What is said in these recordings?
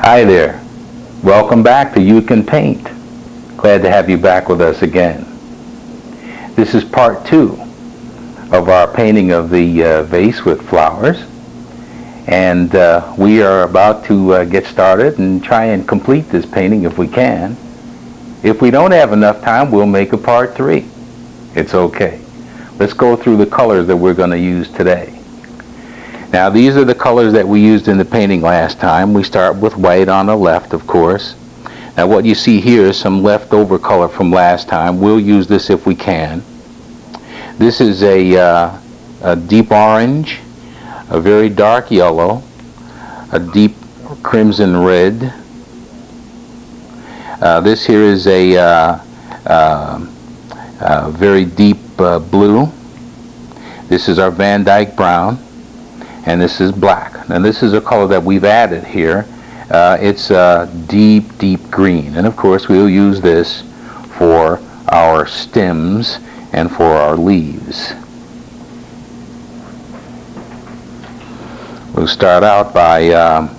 Hi there. Welcome back to You Can Paint. Glad to have you back with us again. This is part 2 of our painting of the vase with flowers. And we are about to get started and try and complete this painting if we can. If we don't have enough time, we'll make a part 3. It's okay. Let's go through the colors that we're going to use today. Now these are the colors that we used in the painting last time. We start with white on the left, of course. Now what you see here is some leftover color from last time. We'll use this if we can. This is a deep orange, a very dark yellow, a deep crimson red. This here is a very deep blue. This is our Van Dyke brown. And this is black. And this is a color that we've added here. It's a deep, deep green. And of course we'll use this for our stems and for our leaves. We'll start out by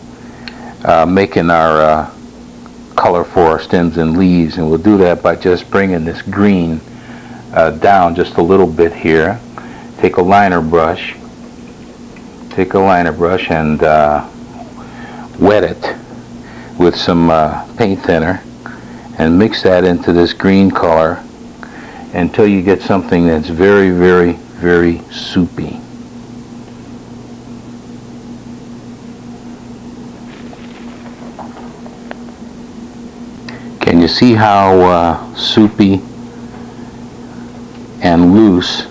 making our color for our stems and leaves. And we'll do that by just bringing this green down just a little bit here. Take a liner brush. And wet it with some paint thinner and mix that into this green color until you get something that's very, very, very soupy. Can you see how soupy and loose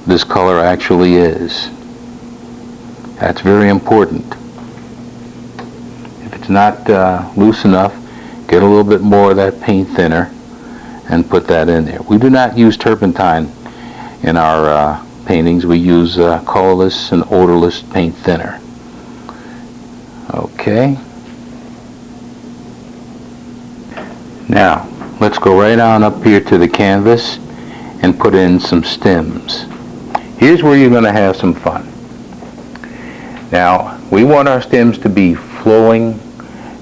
this color actually is? That's very important. If it's not loose enough, get a little bit more of that paint thinner and put that in there. We do not use turpentine in our paintings. We use colorless and odorless paint thinner. Okay. Now, let's go right on up here to the canvas and put in some stems. Here's where you're going to have some fun. Now, we want our stems to be flowing,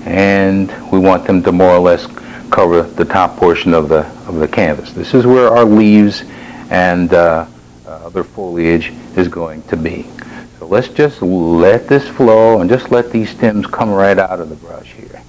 and we want them to more or less cover the top portion of the canvas. This is where our leaves and other foliage is going to be. So let's just let this flow and just let these stems come right out of the brush here.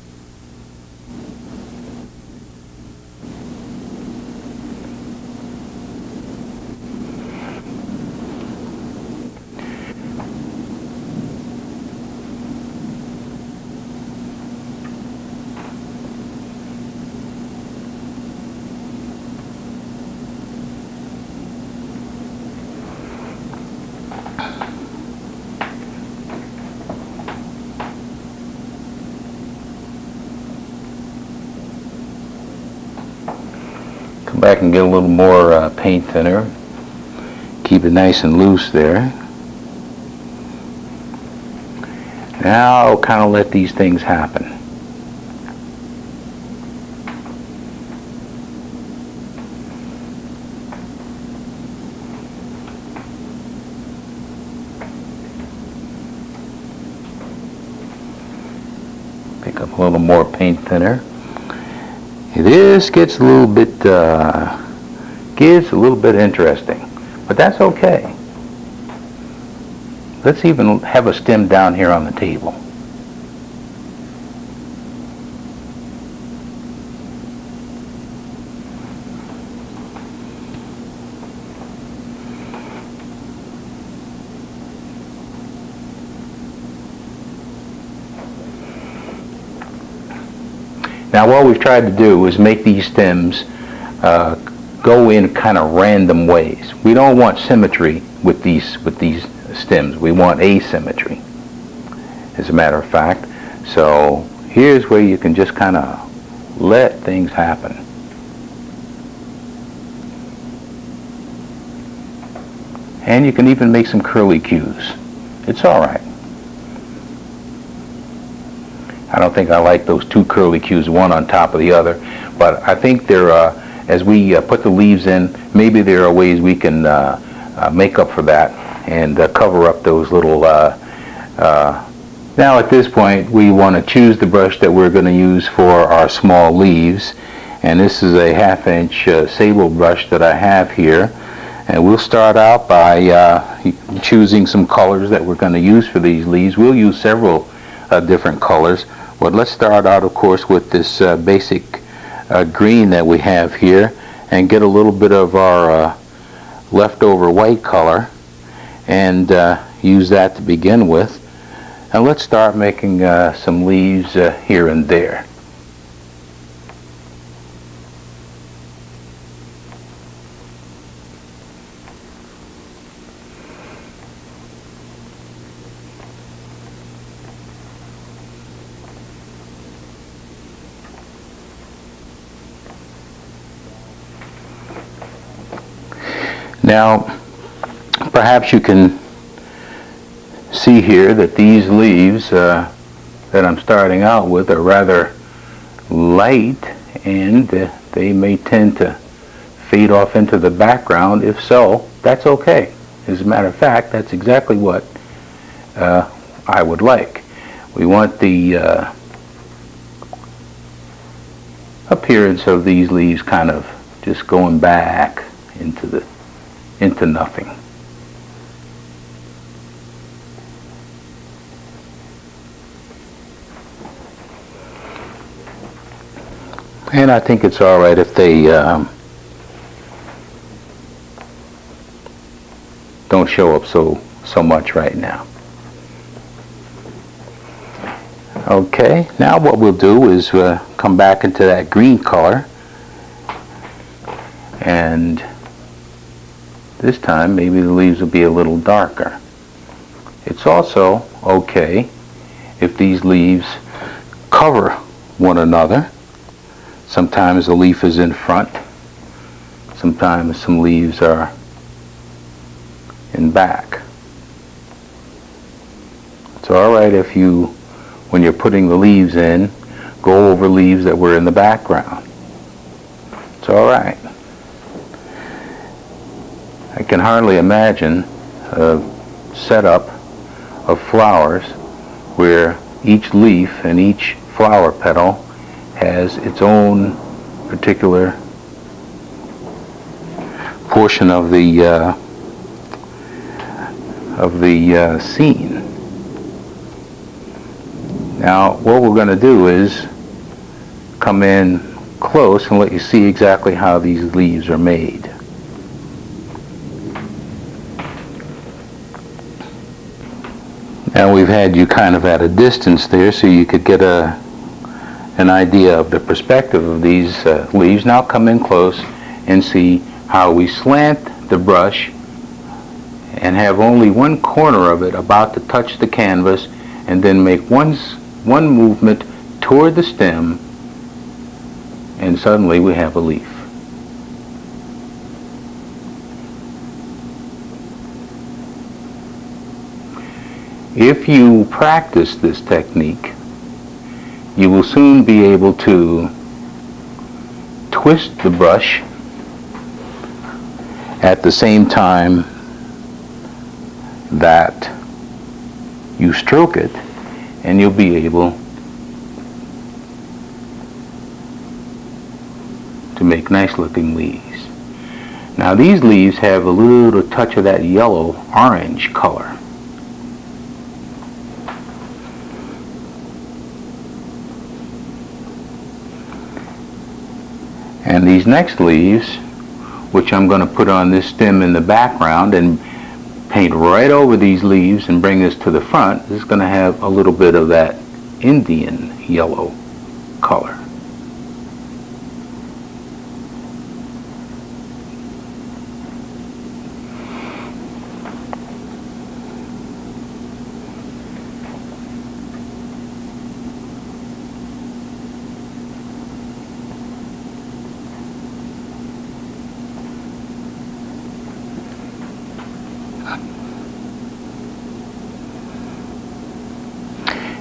Come back and get a little more paint thinner. Keep it nice and loose there. Now kind of let these things happen. Pick up a little more paint thinner. This gets a little bit interesting, but that's okay. Let's even have a stem down here on the table. Now what we've tried to do is make these stems go in kind of random ways. We don't want symmetry with these stems. We want asymmetry, as a matter of fact. So here's where you can just kind of let things happen. And you can even make some curly cues. It's all right. I don't think I like those two curly cues, one on top of the other, but I think there, as we put the leaves in, maybe there are ways we can make up for that and cover up those little Now at this point we want to choose the brush that we're going to use for our small leaves, and this is a 1/2" sable brush that I have here, and we'll start out by choosing some colors that we're going to use for these leaves. We'll use several different colors, but let's start out of course with this basic green that we have here, and get a little bit of our leftover white color and use that to begin with. And let's start making some leaves here and there. Now, perhaps you can see here that these leaves that I'm starting out with are rather light, and they may tend to fade off into the background. If so, that's okay. As a matter of fact, that's exactly what I would like. We want the appearance of these leaves kind of just going back into nothing. And I think it's all right if they don't show up so much right now. Okay, now what we'll do is come back into that green color, and this time maybe the leaves will be a little darker. It's also okay if these leaves cover one another. Sometimes the leaf is in front, sometimes some leaves are in back. It's all right if you, when you're putting the leaves in, go over leaves that were in the background. It's all right. I can hardly imagine a setup of flowers where each leaf and each flower petal has its own particular portion of the scene. Now what we're going to do is come in close and let you see exactly how these leaves are made. Now we've had you kind of at a distance there so you could get an idea of the perspective of these leaves. Now come in close and see how we slant the brush and have only one corner of it about to touch the canvas, and then make one movement toward the stem, and suddenly we have a leaf. If you practice this technique, you will soon be able to twist the brush at the same time that you stroke it, and you'll be able to make nice looking leaves. Now these leaves have a little touch of that yellow orange color. And these next leaves, which I'm going to put on this stem in the background and paint right over these leaves and bring this to the front, is going to have a little bit of that Indian yellow color.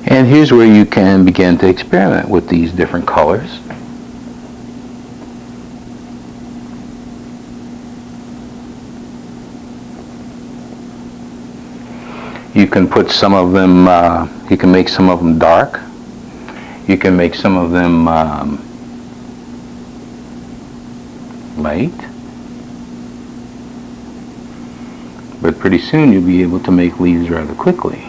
And here's where you can begin to experiment with these different colors. You can put some of them, you can make some of them dark. You can make some of them light. But pretty soon you'll be able to make leaves rather quickly.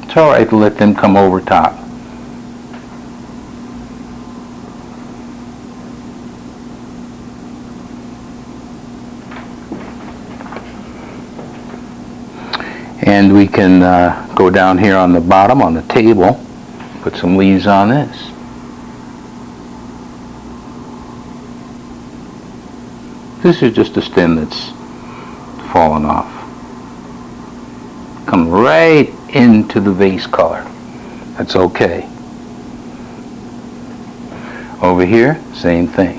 It's all right to let them come over top. And we can go down here on the bottom on the table, put some leaves on this. This is just a stem that's fallen off. Come right into the vase color. That's okay. Over here, same thing.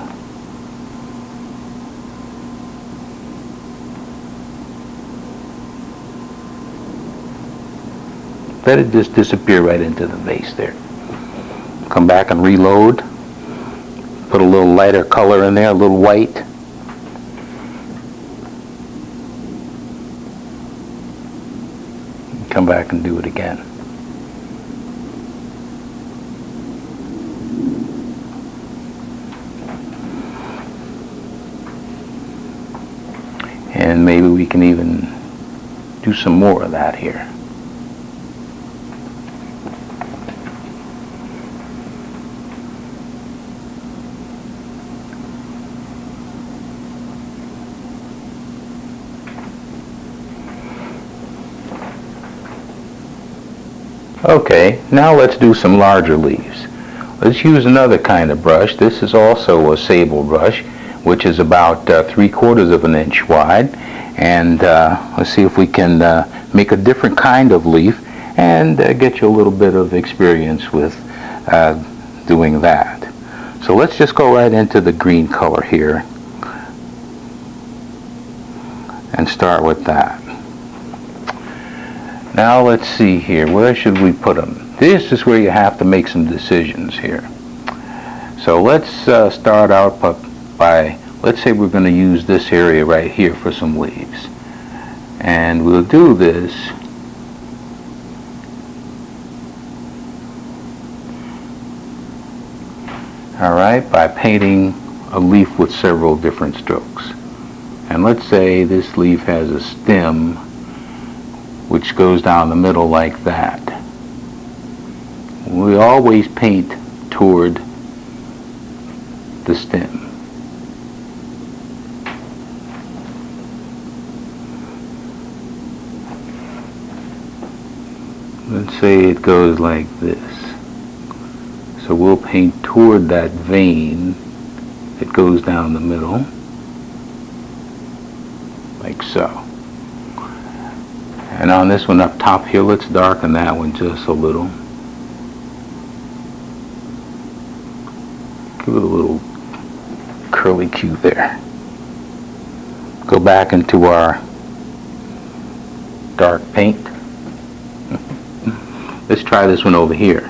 Let it just disappear right into the vase there. Come back and reload. Put a little lighter color in there, a little white. Come back and do it again. And maybe we can even do some more of that here. Okay, now let's do some larger leaves. Let's use another kind of brush. This is also a sable brush, which is about 3/4 of an inch wide. And let's see if we can make a different kind of leaf and get you a little bit of experience with doing that. So let's just go right into the green color here and start with that. Now let's see here, where should we put them? This is where you have to make some decisions here. So let's start out by, let's say we're going to use this area right here for some leaves. And we'll do this alright, by painting a leaf with several different strokes. And let's say this leaf has a stem which goes down the middle like that. We always paint toward the stem. Let's say it goes like this. So we'll paint toward that vein that goes down the middle, like so. And on this one up top here, let's darken that one just a little. Give it a little curly Q there. Go back into our dark paint. Let's try this one over here.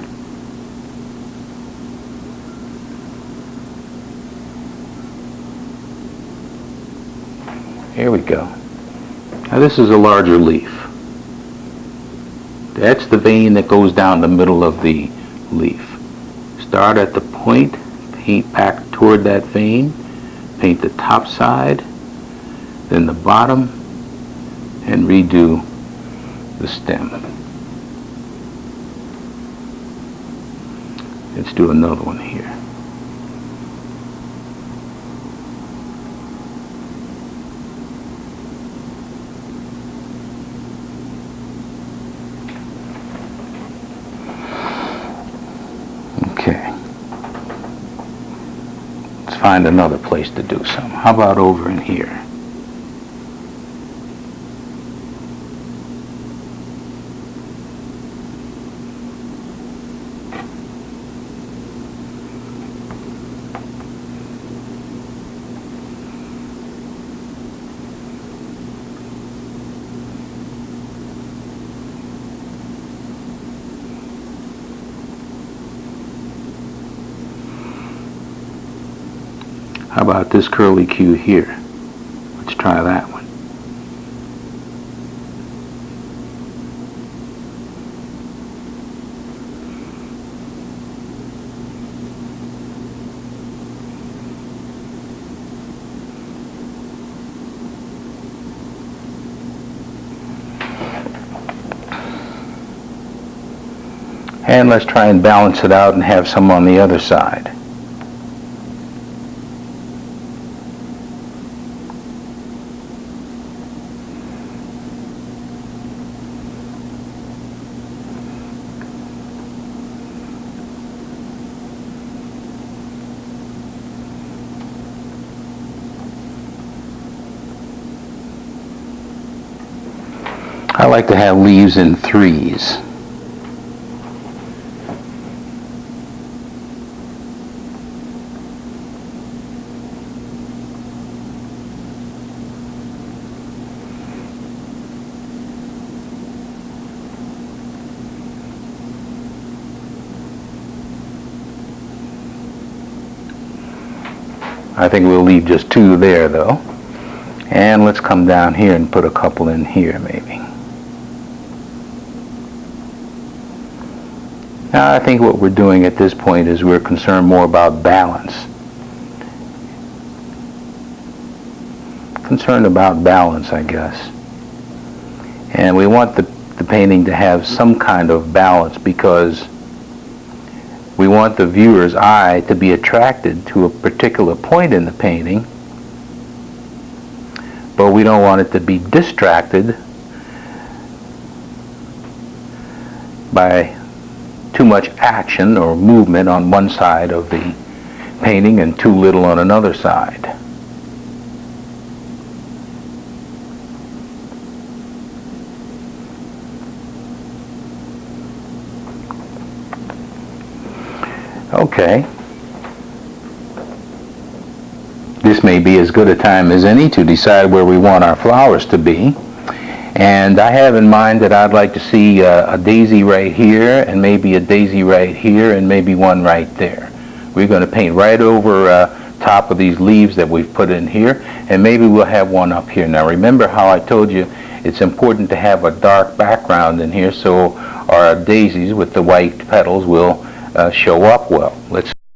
Here we go. Now this is a larger leaf. That's the vein that goes down the middle of the leaf. Start at the point, paint back toward that vein, paint the top side, then the bottom, and redo the stem. Let's do another one here. Okay. Let's find another place to do some. How about over in here? How about this curly Q here? Let's try that one. And let's try and balance it out and have some on the other side. I like to have leaves in threes. I think we'll leave just two there though. And let's come down here and put a couple in here maybe. Now I think what we're doing at this point is we're concerned more about balance. Concerned about balance, I guess. And we want the painting to have some kind of balance because we want the viewer's eye to be attracted to a particular point in the painting, but we don't want it to be distracted by too much action or movement on one side of the painting and too little on another side. Okay. This may be as good a time as any to decide where we want our flowers to be. And I have in mind that I'd like to see a daisy right here, and maybe a daisy right here, and maybe one right there. We're going to paint right over top of these leaves that we've put in here, and maybe we'll have one up here. Now remember how I told you it's important to have a dark background in here so our daisies with the white petals will show up well. Let's